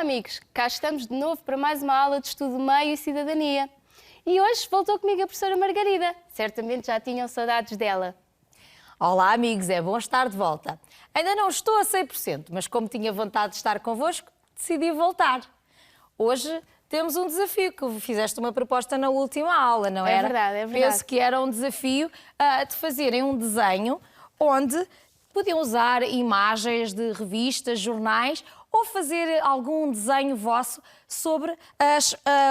amigos, cá estamos de novo para mais uma aula de estudo meio e cidadania. E hoje voltou comigo a professora Margarida. Certamente já tinham saudades dela. Olá amigos, é bom estar de volta. Ainda não estou a 100%, mas como tinha vontade de estar convosco, decidi voltar. Hoje temos um desafio, que fizeste uma proposta na última aula, não era? É verdade, é verdade. Penso que era um desafio de fazerem um desenho onde podiam usar imagens de revistas, jornais ou fazer algum desenho vosso sobre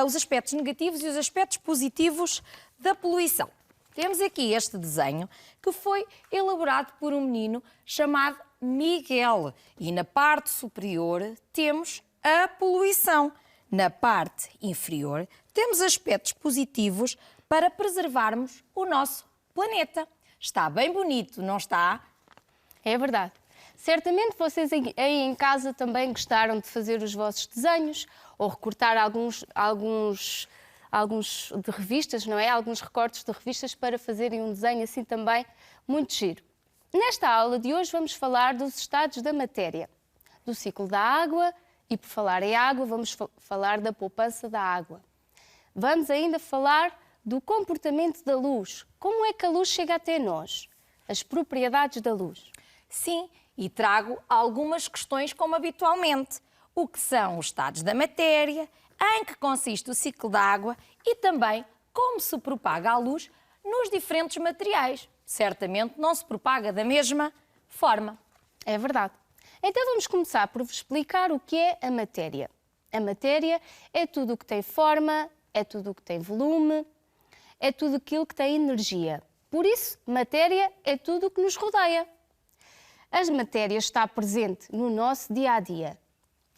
os aspectos negativos e os aspectos positivos da poluição. Temos aqui este desenho que foi elaborado por um menino chamado Miguel. E na parte superior temos a poluição. Na parte inferior temos aspectos positivos para preservarmos o nosso planeta. Está bem bonito, não está? É verdade. Certamente vocês aí em casa também gostaram de fazer os vossos desenhos ou recortar alguns de revistas, não é? Alguns recortes de revistas para fazerem um desenho assim também muito giro. Nesta aula de hoje vamos falar dos estados da matéria, do ciclo da água e, por falar em água, vamos falar da poupança da água. Vamos ainda falar do comportamento da luz. Como é que a luz chega até nós? As propriedades da luz. Sim, e trago algumas questões como habitualmente. O que são os estados da matéria, em que consiste o ciclo da água e também como se propaga a luz nos diferentes materiais. Certamente não se propaga da mesma forma. É verdade. Então vamos começar por vos explicar o que é a matéria. A matéria é tudo o que tem forma, é tudo o que tem volume, é tudo aquilo que tem energia. Por isso, matéria é tudo o que nos rodeia. A matéria está presente no nosso dia-a-dia.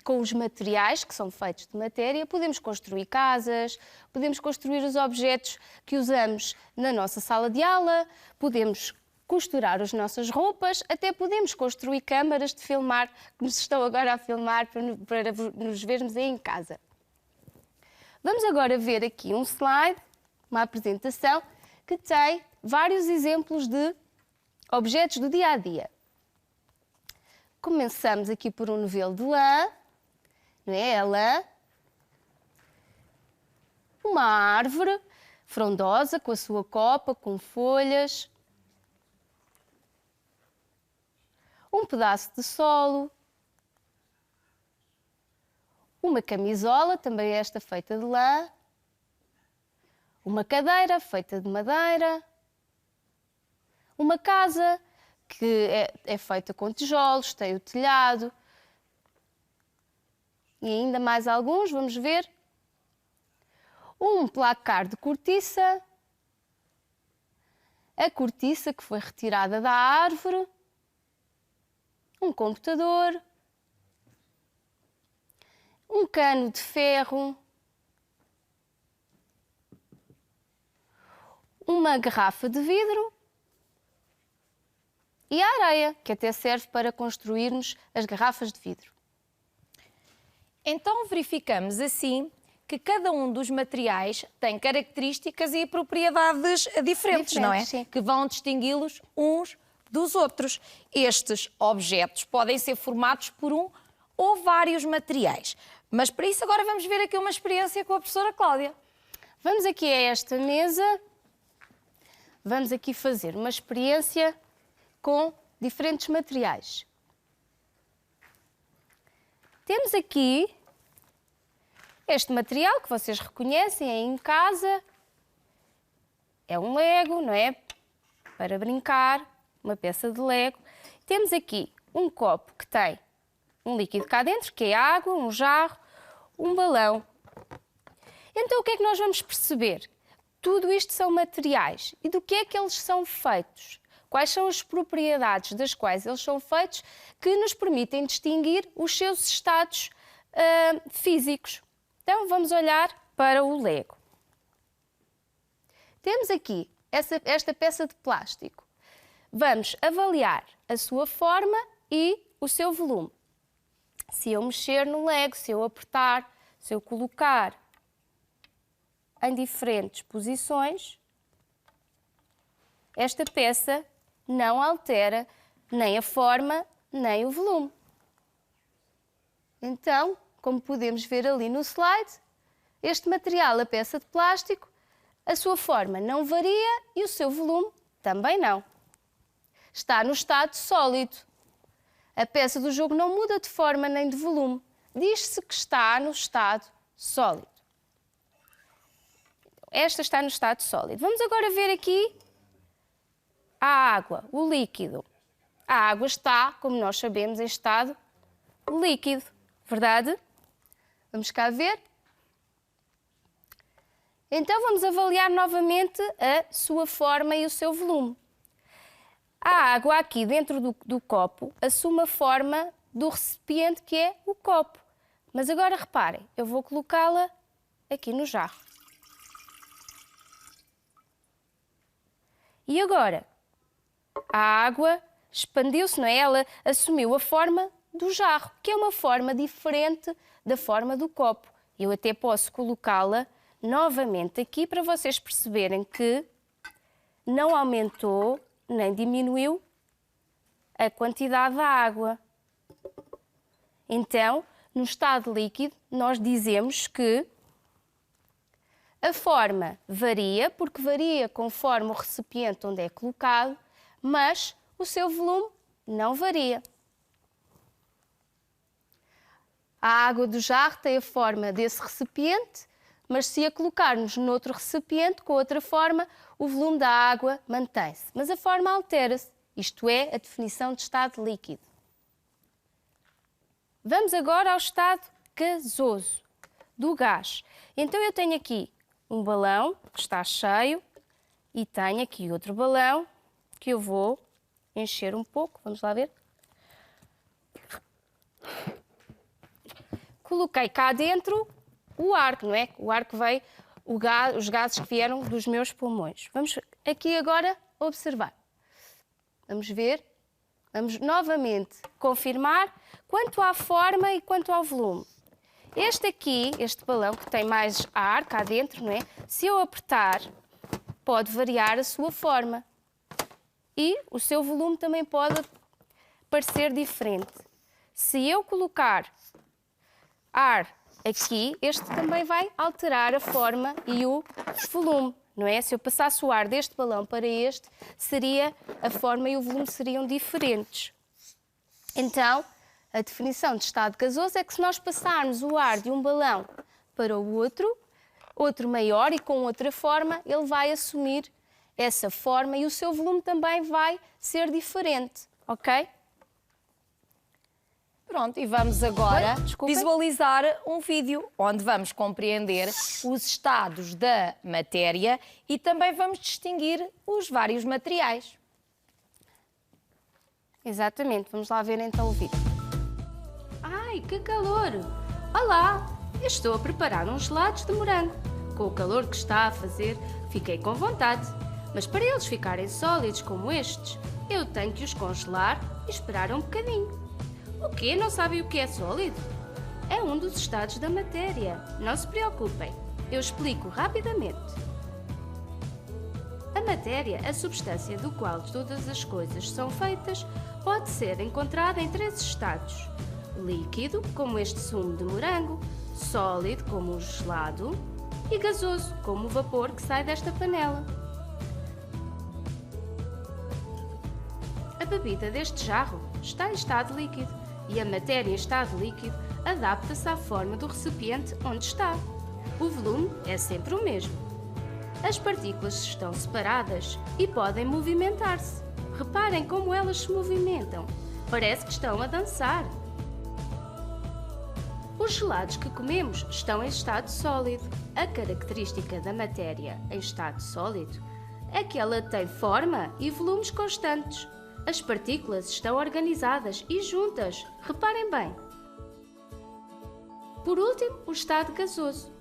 Com os materiais que são feitos de matéria, podemos construir casas, podemos construir os objetos que usamos na nossa sala de aula, podemos costurar as nossas roupas, até podemos construir câmaras de filmar, que nos estão agora a filmar para nos vermos aí em casa. Vamos agora ver aqui um slide, uma apresentação, que tem vários exemplos de objetos do dia-a-dia. Começamos aqui por um novelo de lã, não é? A lã. Uma árvore frondosa com a sua copa, com folhas. Um pedaço de solo. Uma camisola, também esta feita de lã. Uma cadeira feita de madeira. Uma casa que é feita com tijolos, tem o telhado. E ainda mais alguns, vamos ver. Um placar de cortiça. A cortiça que foi retirada da árvore. Um computador. Um cano de ferro. Uma garrafa de vidro. E a areia, que até serve para construirmos as garrafas de vidro. Então verificamos assim que cada um dos materiais tem características e propriedades diferentes, não é? Sim. Que vão distingui-los uns dos outros. Estes objetos podem ser formados por um ou vários materiais. Mas para isso agora vamos ver aqui uma experiência com a professora Cláudia. Vamos aqui a esta mesa. Vamos aqui fazer uma experiência com diferentes materiais. Temos aqui este material que vocês reconhecem aí em casa. É um Lego, não é? Para brincar, uma peça de Lego. Temos aqui um copo que tem um líquido cá dentro, que é água, um jarro, um balão. Então o que é que nós vamos perceber? Tudo isto são materiais. E do que é que eles são feitos? Quais são as propriedades das quais eles são feitos que nos permitem distinguir os seus estados físicos? Então, vamos olhar para o Lego. Temos aqui esta peça de plástico. Vamos avaliar a sua forma e o seu volume. Se eu mexer no Lego, se eu apertar, se eu colocar em diferentes posições, esta peça não altera nem a forma, nem o volume. Então, como podemos ver ali no slide, este material, a peça de plástico, a sua forma não varia e o seu volume também não. Está no estado sólido. A peça do jogo não muda de forma nem de volume. Diz-se que está no estado sólido. Esta está no estado sólido. Vamos agora ver aqui a água, o líquido. A água está, como nós sabemos, em estado líquido, verdade? Vamos cá ver. Então vamos avaliar novamente a sua forma e o seu volume. A água aqui dentro do copo assume a forma do recipiente que é o copo. Mas agora reparem, eu vou colocá-la aqui no jarro. E agora? A água expandiu-se, não é? Ela assumiu a forma do jarro, que é uma forma diferente da forma do copo. Eu até posso colocá-la novamente aqui para vocês perceberem que não aumentou nem diminuiu a quantidade da água. Então, no estado líquido, nós dizemos que a forma varia, porque varia conforme o recipiente onde é colocado, mas o seu volume não varia. A água do jarro tem a forma desse recipiente, mas se a colocarmos noutro recipiente com outra forma, o volume da água mantém-se. Mas a forma altera-se. Isto é a definição de estado líquido. Vamos agora ao estado gasoso, do gás. Então eu tenho aqui um balão que está cheio e tenho aqui outro balão que eu vou encher um pouco. Vamos lá ver. Coloquei cá dentro o ar, não é? O ar que veio, os gases que vieram dos meus pulmões. Vamos aqui agora observar. Vamos ver. Vamos novamente confirmar quanto à forma e quanto ao volume. Este aqui, este balão que tem mais ar cá dentro, não é? Se eu apertar, pode variar a sua forma. E o seu volume também pode parecer diferente. Se eu colocar ar aqui, este também vai alterar a forma e o volume, não é? Se eu passasse o ar deste balão para este, a forma e o volume seriam diferentes. Então, a definição de estado gasoso é que se nós passarmos o ar de um balão para o outro maior e com outra forma, ele vai assumir essa forma e o seu volume também vai ser diferente, ok? Pronto, e vamos agora visualizar um vídeo onde vamos compreender os estados da matéria e também vamos distinguir os vários materiais. Exatamente, vamos lá ver então o vídeo. Ai, que calor! Olá, eu estou a preparar uns gelados de morango. Com o calor que está a fazer, fiquei com vontade. Mas para eles ficarem sólidos como estes, eu tenho que os congelar e esperar um bocadinho. O quê? Não sabem o que é sólido? É um dos estados da matéria. Não se preocupem, eu explico rapidamente. A matéria, a substância do qual todas as coisas são feitas, pode ser encontrada em 3 estados. Líquido, como este sumo de morango, sólido, como o gelado, e gasoso, como o vapor que sai desta panela. A bebida deste jarro está em estado líquido e a matéria em estado líquido adapta-se à forma do recipiente onde está. O volume é sempre o mesmo. As partículas estão separadas e podem movimentar-se. Reparem como elas se movimentam. Parece que estão a dançar. Os gelados que comemos estão em estado sólido. A característica da matéria em estado sólido é que ela tem forma e volumes constantes. As partículas estão organizadas e juntas. Reparem bem. Por último, o estado gasoso.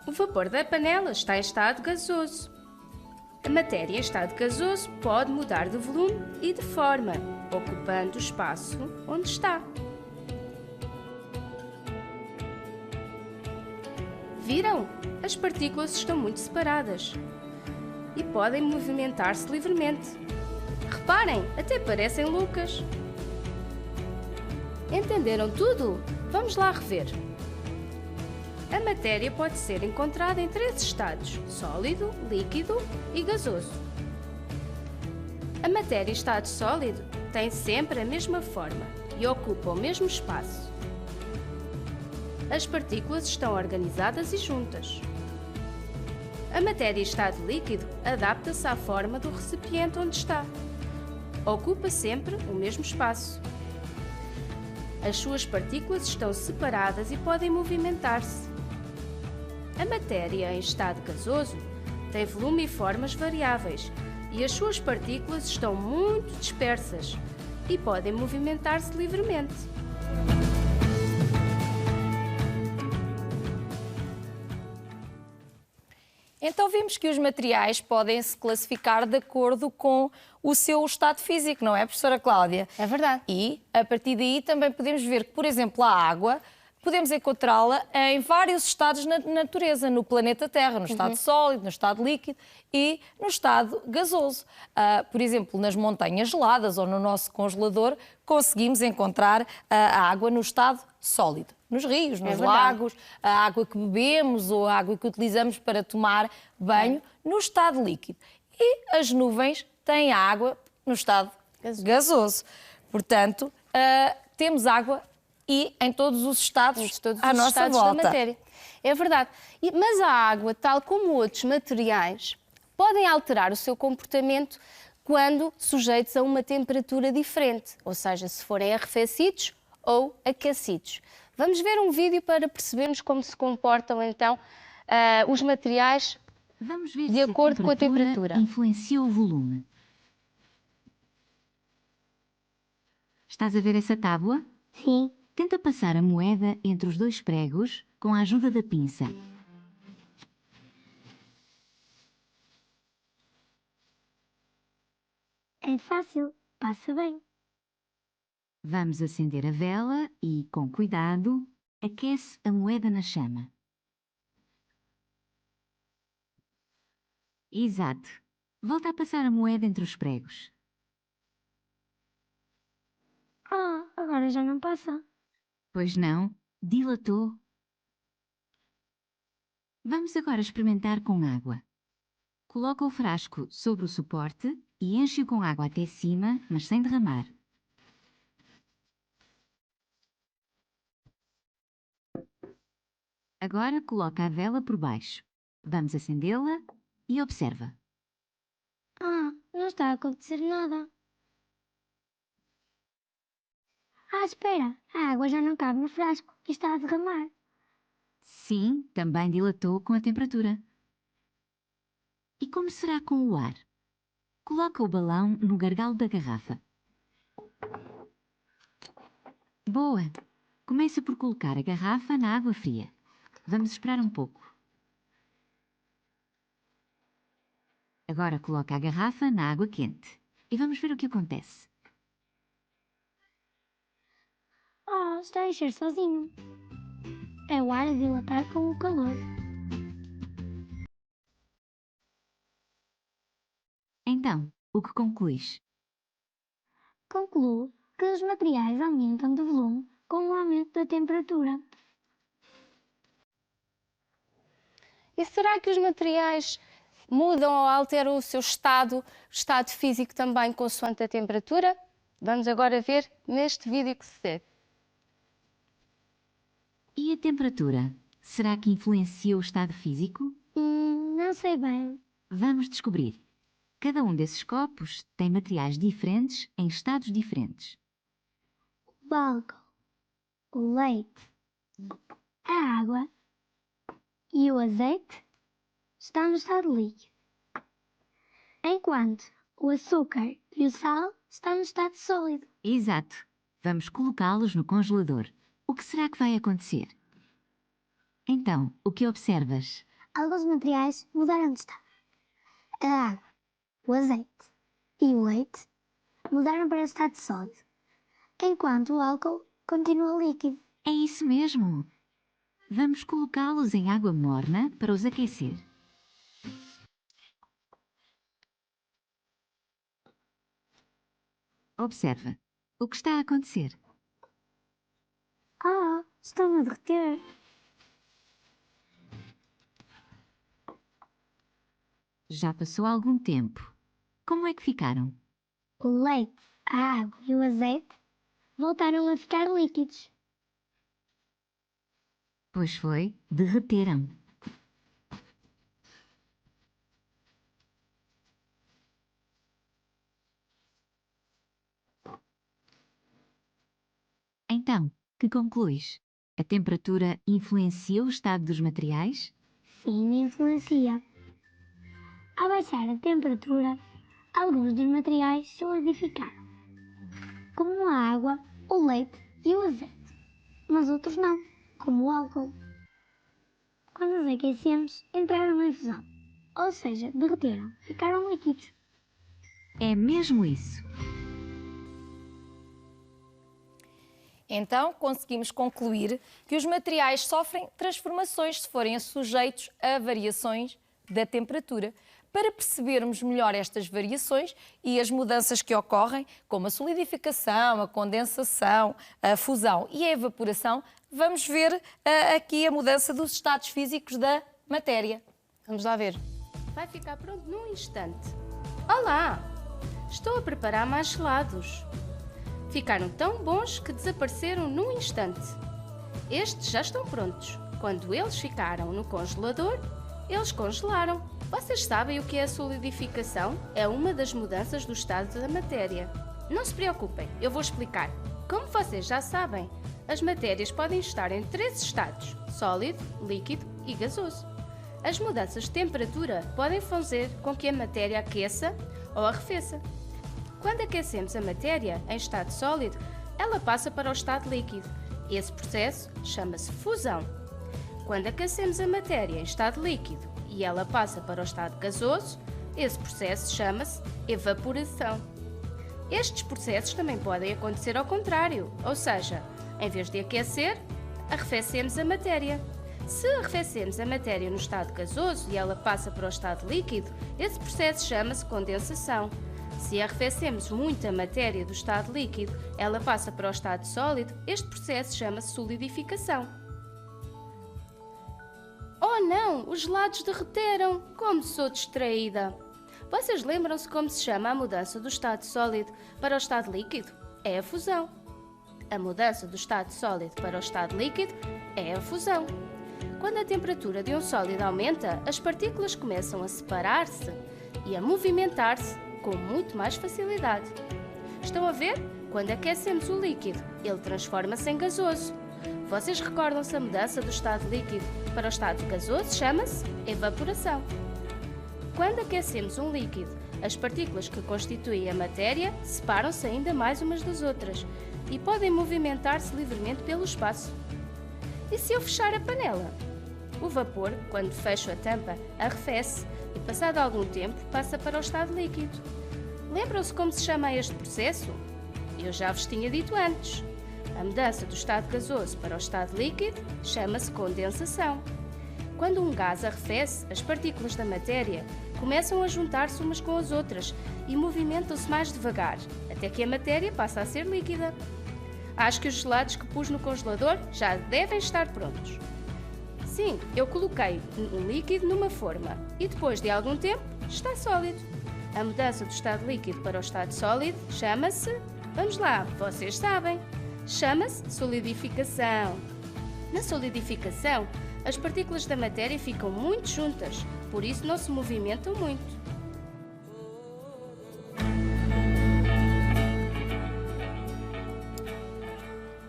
O vapor da panela está em estado gasoso. A matéria em estado gasoso pode mudar de volume e de forma, ocupando o espaço onde está. Viram? As partículas estão muito separadas e podem movimentar-se livremente. Reparem, até parecem loucas. Entenderam tudo? Vamos lá rever. A matéria pode ser encontrada em três estados: sólido, líquido e gasoso. A matéria em estado sólido tem sempre a mesma forma e ocupa o mesmo espaço. As partículas estão organizadas e juntas. A matéria em estado líquido adapta-se à forma do recipiente onde está. Ocupa sempre o mesmo espaço. As suas partículas estão separadas e podem movimentar-se. A matéria em estado gasoso tem volume e formas variáveis e as suas partículas estão muito dispersas e podem movimentar-se livremente. Então vimos que os materiais podem se classificar de acordo com o seu estado físico, não é, professora Cláudia? É verdade. E, a partir daí, também podemos ver que, por exemplo, a água, podemos encontrá-la em vários estados na natureza, no planeta Terra, no estado sólido, no estado líquido e no estado gasoso. Por exemplo, nas montanhas geladas ou no nosso congelador, conseguimos encontrar a água no estado sólido. Nos rios, nos lagos, a água que bebemos ou a água que utilizamos para tomar banho, no estado líquido. E as nuvens têm água no estado gasoso. Portanto, temos água e em todos os estados à nossa volta. Da matéria. É verdade. Mas a água, tal como outros materiais, podem alterar o seu comportamento quando sujeitos a uma temperatura diferente, ou seja, se forem arrefecidos ou aquecidos. Vamos ver um vídeo para percebermos como se comportam então os materiais de acordo com a temperatura. Influencia o volume. Estás a ver essa tábua? Sim. Tenta passar a moeda entre os dois pregos com a ajuda da pinça. É fácil, passa bem. Vamos acender a vela e, com cuidado, aquece a moeda na chama. Exato. Volta a passar a moeda entre os pregos. Agora já não passa. Pois não, dilatou. Vamos agora experimentar com água. Coloca o frasco sobre o suporte e enche-o com água até cima, mas sem derramar. Agora coloca a vela por baixo. Vamos acendê-la e observa. Não está a acontecer nada. Espera, a água já não cabe no frasco e está a derramar. Sim, também dilatou com a temperatura. E como será com o ar? Coloca o balão no gargalo da garrafa. Boa! Começa por colocar a garrafa na água fria. Vamos esperar um pouco. Agora coloca a garrafa na água quente. E vamos ver o que acontece. Está a encher sozinho. É o ar a dilatar com o calor. Então, o que concluís? Concluo que os materiais aumentam de volume com o aumento da temperatura. E será que os materiais mudam ou alteram o seu estado físico também consoante a temperatura? Vamos agora ver neste vídeo que se segue. E a temperatura? Será que influencia o estado físico? Não sei bem. Vamos descobrir. Cada um desses copos tem materiais diferentes em estados diferentes. O álcool, o leite, a água e o azeite estão no estado líquido, enquanto o açúcar e o sal estão no estado sólido. Exato. Vamos colocá-los no congelador. O que será que vai acontecer? Então, o que observas? Alguns materiais mudaram de estado. A água, o azeite e o leite mudaram para o estado sólido, enquanto o álcool continua líquido. É isso mesmo. Vamos colocá-los em água morna para os aquecer. Observa. O que está a acontecer? Estão a derreter. Já passou algum tempo. Como é que ficaram? O leite, a água e o azeite voltaram a ficar líquidos. Pois foi, derreteram. Então, que concluis? A temperatura influencia o estado dos materiais? Sim, influencia. Ao baixar a temperatura, alguns dos materiais solidificaram, como a água, o leite e o azeite, mas outros não, como o álcool. Quando os aquecemos, entraram em fusão, ou seja, derreteram, ficaram líquidos. É mesmo isso. Então, conseguimos concluir que os materiais sofrem transformações se forem sujeitos a variações da temperatura. Para percebermos melhor estas variações e as mudanças que ocorrem, como a solidificação, a condensação, a fusão e a evaporação, vamos ver aqui a mudança dos estados físicos da matéria. Vamos lá ver. Vai ficar pronto num instante. Olá! Estou a preparar mais gelados. Ficaram tão bons que desapareceram num instante. Estes já estão prontos. Quando eles ficaram no congelador, eles congelaram. Vocês sabem o que é a solidificação? É uma das mudanças do estado da matéria. Não se preocupem, eu vou explicar. Como vocês já sabem, as matérias podem estar em 3 estados: sólido, líquido e gasoso. As mudanças de temperatura podem fazer com que a matéria aqueça ou arrefeça. Quando aquecemos a matéria em estado sólido, ela passa para o estado líquido. Esse processo chama-se fusão. Quando aquecemos a matéria em estado líquido e ela passa para o estado gasoso, esse processo chama-se evaporação. Estes processos também podem acontecer ao contrário, ou seja, em vez de aquecer, arrefecemos a matéria. Se arrefecemos a matéria no estado gasoso e ela passa para o estado líquido, esse processo chama-se condensação. Se arrefecemos muito a matéria do estado líquido, ela passa para o estado sólido, este processo chama-se solidificação. Oh não, os gelados derreteram! Como sou distraída! Vocês lembram-se como se chama a mudança do estado sólido para o estado líquido? É a fusão. A mudança do estado sólido para o estado líquido é a fusão. Quando a temperatura de um sólido aumenta, as partículas começam a separar-se e a movimentar-se com muito mais facilidade. Estão a ver? Quando aquecemos o líquido, ele transforma-se em gasoso. Vocês recordam-se a mudança do estado líquido para o estado gasoso? Chama-se evaporação. Quando aquecemos um líquido, as partículas que constituem a matéria separam-se ainda mais umas das outras e podem movimentar-se livremente pelo espaço. E se eu fechar a panela? O vapor, quando fecho a tampa, arrefece e, passado algum tempo, passa para o estado líquido. Lembram-se como se chama este processo? Eu já vos tinha dito antes. A mudança do estado gasoso para o estado líquido chama-se condensação. Quando um gás arrefece, as partículas da matéria começam a juntar-se umas com as outras e movimentam-se mais devagar, até que a matéria passa a ser líquida. Acho que os gelados que pus no congelador já devem estar prontos. Sim, eu coloquei um líquido numa forma e depois de algum tempo está sólido. A mudança do estado líquido para o estado sólido chama-se, vamos lá, vocês sabem, chama-se solidificação. Na solidificação, as partículas da matéria ficam muito juntas, por isso não se movimentam muito.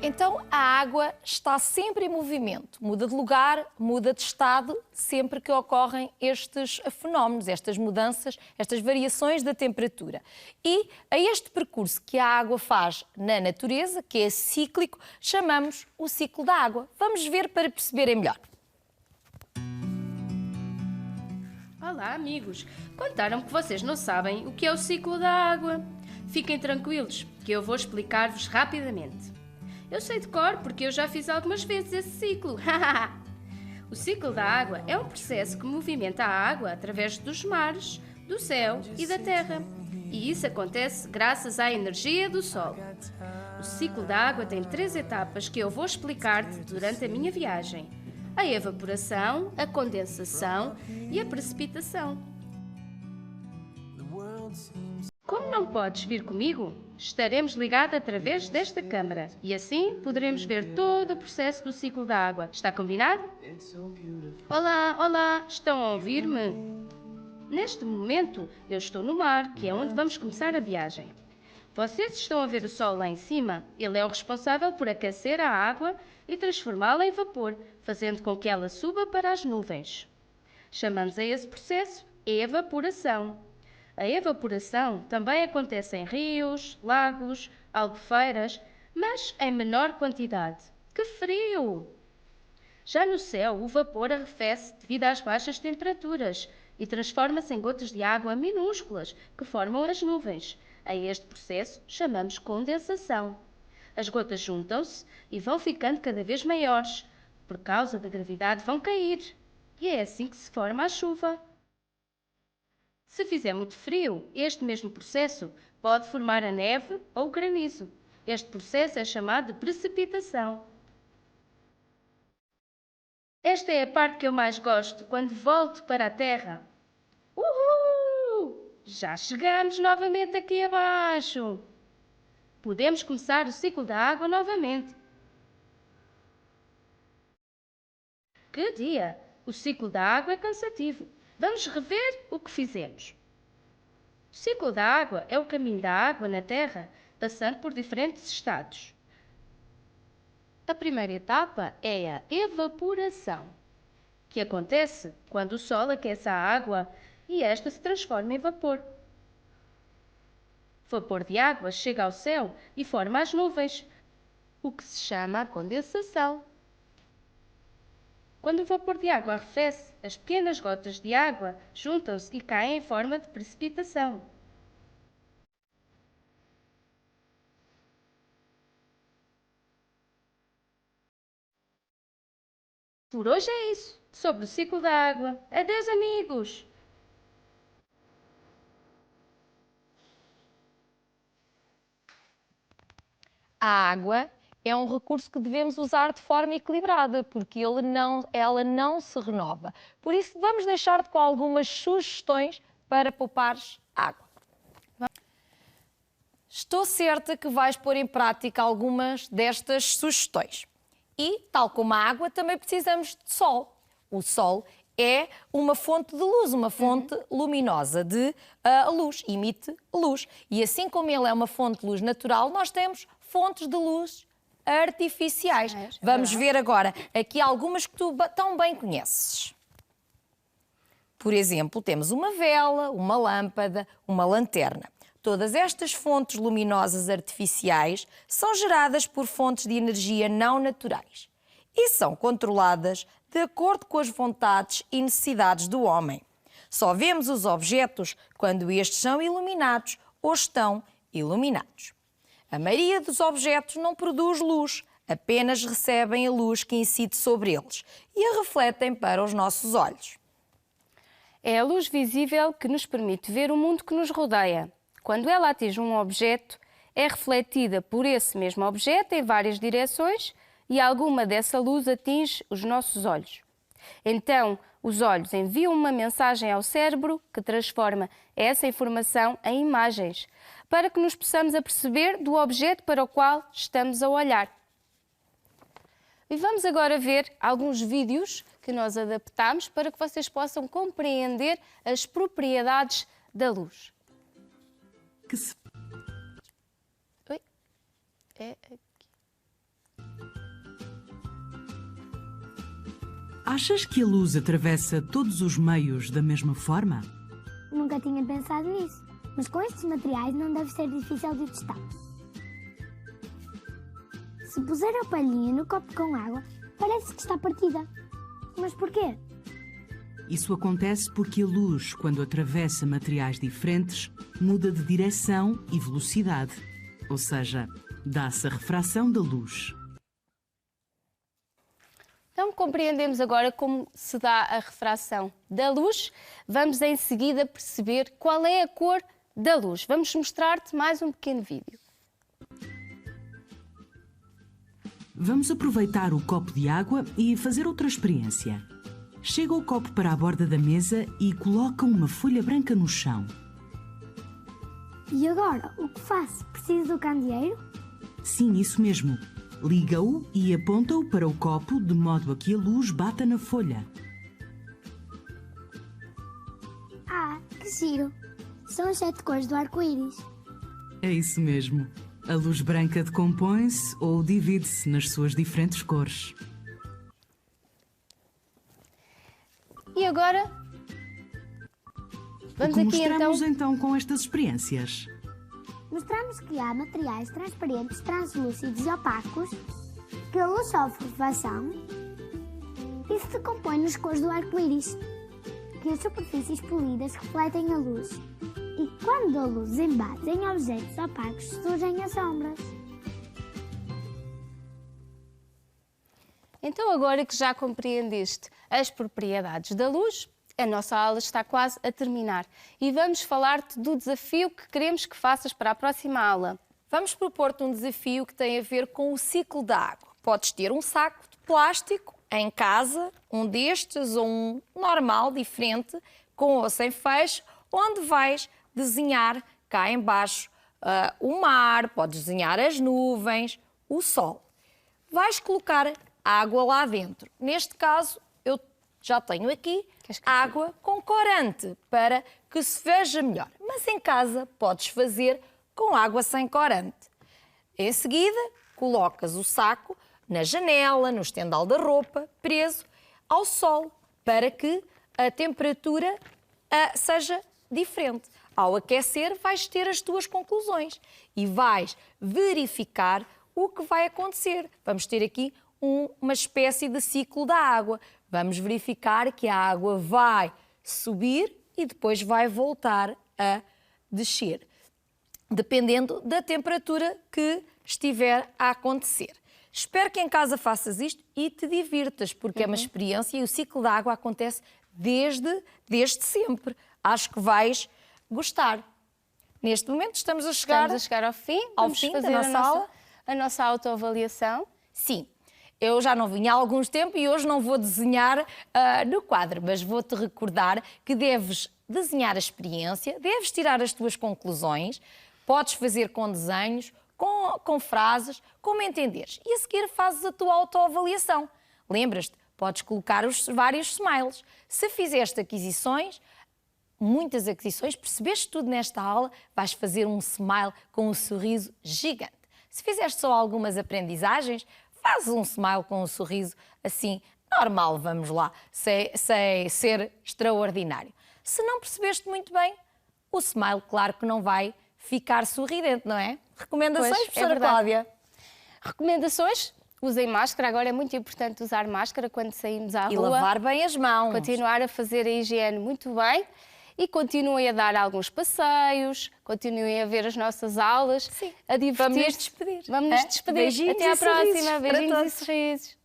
Então, a água está sempre em movimento, muda de lugar, muda de estado, sempre que ocorrem estes fenómenos, estas mudanças, estas variações da temperatura. E a este percurso que a água faz na natureza, que é cíclico, chamamos o ciclo da água. Vamos ver para perceberem melhor. Olá, amigos! Contaram-me que vocês não sabem o que é o ciclo da água. Fiquem tranquilos, que eu vou explicar-vos rapidamente. Eu sei de cor porque eu já fiz algumas vezes esse ciclo. O ciclo da água é um processo que movimenta a água através dos mares, do céu e da terra. E isso acontece graças à energia do Sol. O ciclo da água tem 3 etapas que eu vou explicar-te durante a minha viagem: a evaporação, a condensação e a precipitação. Não podes vir comigo? Estaremos ligados através desta câmara e assim poderemos ver todo o processo do ciclo da água. Está combinado? Olá, olá, estão a ouvir-me? Neste momento, eu estou no mar, que é onde vamos começar a viagem. Vocês estão a ver o sol lá em cima? Ele é o responsável por aquecer a água e transformá-la em vapor, fazendo com que ela suba para as nuvens. Chamamos a esse processo evaporação. A evaporação também acontece em rios, lagos, albufeiras, mas em menor quantidade. Que frio! Já no céu, o vapor arrefece devido às baixas temperaturas e transforma-se em gotas de água minúsculas que formam as nuvens. A este processo chamamos condensação. As gotas juntam-se e vão ficando cada vez maiores. Por causa da gravidade vão cair. E é assim que se forma a chuva. Se fizer muito frio, este mesmo processo pode formar a neve ou o granizo. Este processo é chamado de precipitação. Esta é a parte que eu mais gosto quando volto para a Terra. Uhul! Já chegamos novamente aqui abaixo. Podemos começar o ciclo da água novamente. Que dia! O ciclo da água é cansativo. Vamos rever o que fizemos. O ciclo da água é o caminho da água na Terra, passando por diferentes estados. A primeira etapa é a evaporação, que acontece quando o Sol aquece a água e esta se transforma em vapor. O vapor de água chega ao céu e forma as nuvens, o que se chama a condensação. Quando o vapor de água arrefece, as pequenas gotas de água juntam-se e caem em forma de precipitação. Por hoje é isso, sobre o ciclo da água. Adeus, amigos! A água é um recurso que devemos usar de forma equilibrada, porque ela não se renova. Por isso, vamos deixar-te com algumas sugestões para poupares água. Estou certa que vais pôr em prática algumas destas sugestões. E, tal como a água, também precisamos de sol. O sol é uma fonte de luz, uma fonte luminosa de luz, emite luz. E assim como ele é uma fonte de luz natural, nós temos fontes de luz artificiais. Vamos ver agora aqui algumas que tu tão bem conheces. Por exemplo, temos uma vela, uma lâmpada, uma lanterna. Todas estas fontes luminosas artificiais são geradas por fontes de energia não naturais e são controladas de acordo com as vontades e necessidades do homem. Só vemos os objetos quando estes são iluminados ou estão iluminados. A maioria dos objetos não produz luz, apenas recebem a luz que incide sobre eles e a refletem para os nossos olhos. É a luz visível que nos permite ver o mundo que nos rodeia. Quando ela atinge um objeto, é refletida por esse mesmo objeto em várias direções e alguma dessa luz atinge os nossos olhos. Então, os olhos enviam uma mensagem ao cérebro que transforma essa informação em imagens, para que nos possamos aperceber do objeto para o qual estamos a olhar. E vamos agora ver alguns vídeos que nós adaptamos para que vocês possam compreender as propriedades da luz. Oi? É aqui. Achas que a luz atravessa todos os meios da mesma forma? Nunca tinha pensado nisso, mas com estes materiais não deve ser difícil de testar. Se puser a palhinha no copo com água, parece que está partida. Mas porquê? Isso acontece porque a luz, quando atravessa materiais diferentes, muda de direção e velocidade. Ou seja, dá-se a refração da luz. Então, compreendemos agora como se dá a refração da luz. Vamos em seguida perceber qual é a cor da luz. Vamos mostrar-te mais um pequeno vídeo. Vamos aproveitar o copo de água e fazer outra experiência. Chega o copo para a borda da mesa e coloca uma folha branca no chão. E agora, o que faço? Preciso do candeeiro? Sim, isso mesmo. Liga-o e aponta-o para o copo de modo a que a luz bata na folha. Ah, que giro! São as 7 cores do arco-íris. É isso mesmo. A luz branca decompõe-se ou divide-se nas suas diferentes cores. E agora? Vamos O que aqui mostramos então com estas experiências? Mostramos que há materiais transparentes, translúcidos e opacos que a luz sofre refração e se decompõe nas cores do arco-íris, que as superfícies polidas refletem a luz e quando a luz embate em objetos opacos surgem as sombras. Então, agora que já compreendeste as propriedades da luz, a nossa aula está quase a terminar e vamos falar-te do desafio que queremos que faças para a próxima aula. Vamos propor-te um desafio que tem a ver com o ciclo da água. Podes ter um saco de plástico em casa, um destes ou um normal, diferente, com ou sem fecho, onde vais desenhar cá embaixo o mar, podes desenhar as nuvens, o sol. Vais colocar água lá dentro. Neste caso, eu já tenho aqui água com corante para que se veja melhor. Mas em casa podes fazer com água sem corante. Em seguida, colocas o saco na janela, no estendal da roupa, preso ao sol, para que a temperatura seja diferente. Ao aquecer, vais ter as tuas conclusões e vais verificar o que vai acontecer. Vamos ter aqui uma espécie de ciclo da água. Vamos verificar que a água vai subir e depois vai voltar a descer, dependendo da temperatura que estiver a acontecer. Espero que em casa faças isto e te divirtas, porque é uma experiência e o ciclo da água acontece desde sempre. Acho que vais gostar. Neste momento estamos a chegar ao fim. Vamos fim fazer da nossa aula. A nossa autoavaliação. Sim. Eu já não vinha há alguns tempos e hoje não vou desenhar no quadro, mas vou-te recordar que deves desenhar a experiência, deves tirar as tuas conclusões, podes fazer com desenhos, com frases, como entenderes. E a seguir fazes a tua autoavaliação. Lembras-te, podes colocar os vários smiles. Se fizeste muitas aquisições, percebeste tudo nesta aula, vais fazer um smile com um sorriso gigante. Se fizeste só algumas aprendizagens, faz um smile com um sorriso assim, normal, vamos lá, sem ser extraordinário. Se não percebeste muito bem, o smile, claro que não vai ficar sorridente, não é? Recomendações, professora Cláudia? Recomendações? Usem máscara. Agora é muito importante usar máscara quando saímos à rua. E lavar bem as mãos. Continuar a fazer a higiene muito bem. E continuem a dar alguns passeios, continuem a ver as nossas aulas, Sim. a divertir-se. Vamos nos despedir. Vamos nos despedir. Beijinhos Até à e sorrisos próxima. para Beijinhos e todos. sorrisos.